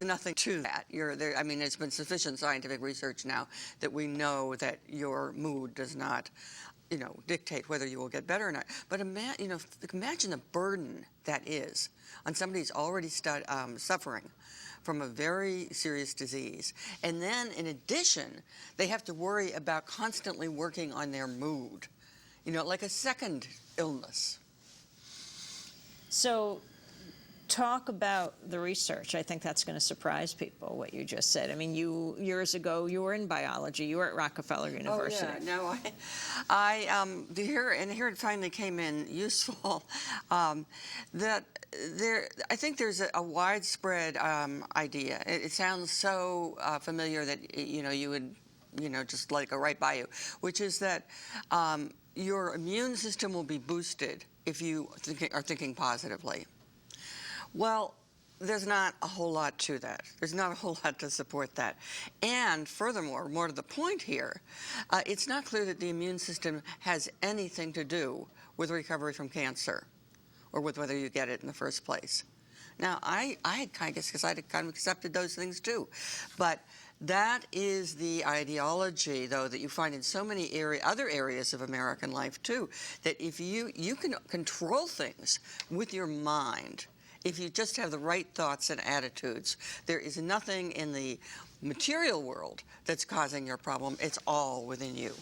nothing to that. You're there. I mean, there's been sufficient scientific research now that we know that your mood does not, dictate whether you will get better or not. But imagine the burden that is on somebody who's already suffering from a very serious disease. And then, in addition, they have to worry about constantly working on their mood, like a second illness. So talk about the research. I think that's going to surprise people, what you just said. I mean, years ago, you were in biology. You were at Rockefeller University. Oh, yeah. No, here it finally came in useful, that I think there's a widespread idea. It sounds so familiar that, you would, just let it go right by you, which is that your immune system will be boosted if you are thinking positively. Well, there's not a whole lot to that. There's not a whole lot to support that. And furthermore, more to the point here, it's not clear that the immune system has anything to do with recovery from cancer or with whether you get it in the first place. Now, I guess because I kind of accepted those things too. But that is the ideology, though, that you find in so many other areas of American life too, that if you can control things with your mind, if you just have the right thoughts and attitudes. There is nothing in the material world that's causing your problem. It's all within you.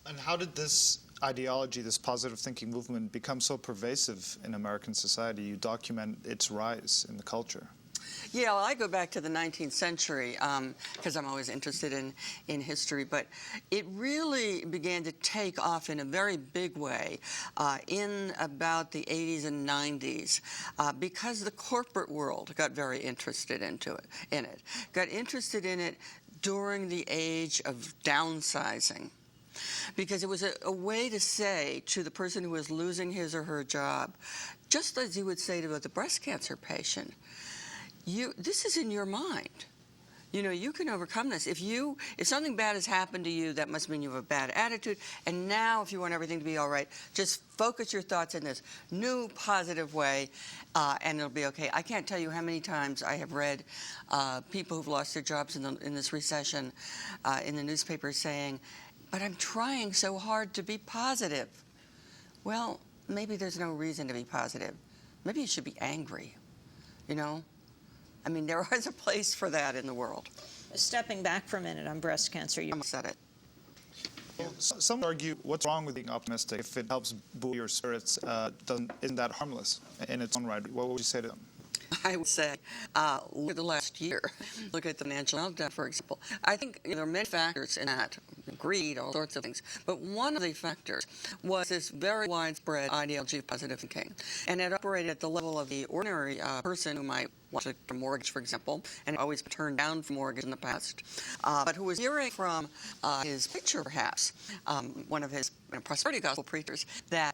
And how did this ideology, this positive thinking movement, become so pervasive in American society? You document its rise in the culture. Yeah, well, I go back to the 19th century because I'm always interested in history, but it really began to take off in a very big way in about the 80s and 90s because the corporate world got very interested in it. Got interested in it during the age of downsizing. Because it was a way to say to the person who was losing his or her job, just as you would say to the breast cancer patient, this is in your mind. You can overcome this. If something bad has happened to you, that must mean you have a bad attitude. And now, if you want everything to be all right, just focus your thoughts in this new, positive way, and it'll be okay. I can't tell you how many times I have read people who've lost their jobs in this recession in the newspaper saying, "But I'm trying so hard to be positive." Well, maybe there's no reason to be positive. Maybe you should be angry, I mean, there is a place for that in the world. Stepping back for a minute on breast cancer. You said it. Well, some argue, what's wrong with being optimistic? If it helps boost your spirits, isn't that harmless in its own right? What would you say to them? I would say, look at the last year. Look at the financial meltdown, for example. I think there are many factors in that, greed, all sorts of things. But one of the factors was this very widespread ideology of positive thinking. And it operated at the level of the ordinary person who might want to get a mortgage, for example, and always been turned down for mortgage in the past, but who was hearing from his preacher, perhaps, one of his prosperity gospel preachers, that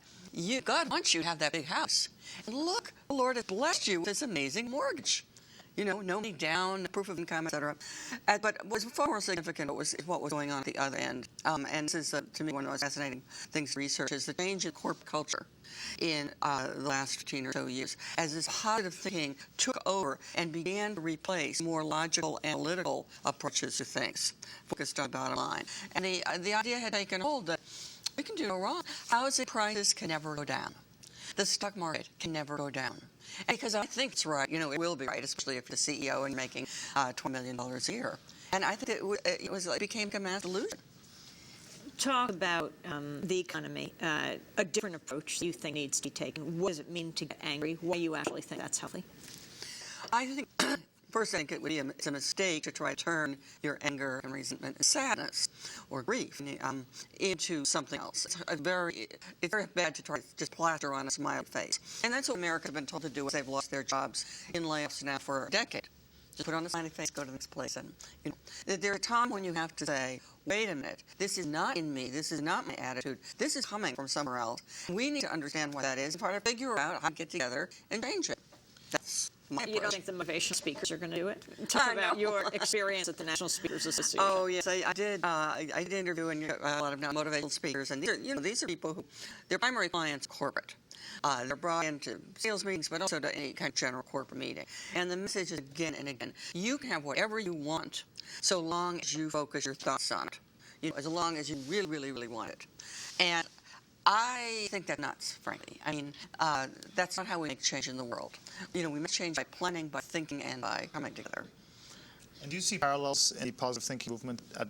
God wants you to have that big house. And look, the Lord has blessed you with this amazing mortgage. No money down, proof of income, etc. But what was far more significant was what was going on at the other end. And this is, to me, one of the most fascinating things to research is the change in corporate culture in the last 15 or so years, as this positive thinking took over and began to replace more logical, analytical approaches to things, focused on the bottom line. And the idea had taken hold that we can do no wrong. Housing prices can never go down. The stock market can never go down. And because I think it's right, it will be right, especially if you're the CEO and making $20 million a year. And I think it became a mass illusion. Talk about the economy, a different approach you think needs to be taken. What does it mean to get angry? Why do you actually think that's healthy? I think, first, I think it's a mistake to try to turn your anger and resentment and sadness or grief into something else. It's very bad to try to just plaster on a smiley face. And that's what America has been told to do as they've lost their jobs in layoffs now for a decade. Just put on a smiley face, go to the next place. And there's a time when you have to say, wait a minute, this is not in me, this is not my attitude, this is coming from somewhere else. We need to understand what that is and try to figure out how to get together and change it. That's my You don't approach. think the motivational speakers are going to do it? Talk about No. your experience at the National Speakers Association. Oh yes, I did. I did interview a lot of motivational speakers, and these are people who their primary clients are corporate. They're brought into sales meetings, but also to any kind of general corporate meeting. And the message is again and again: you can have whatever you want, so long as you focus your thoughts on it. As long as you really, really, really want it. And I think that's nuts, frankly. I mean, that's not how we make change in the world. We make change by planning, by thinking, and by coming together. And do you see parallels in the positive thinking movement at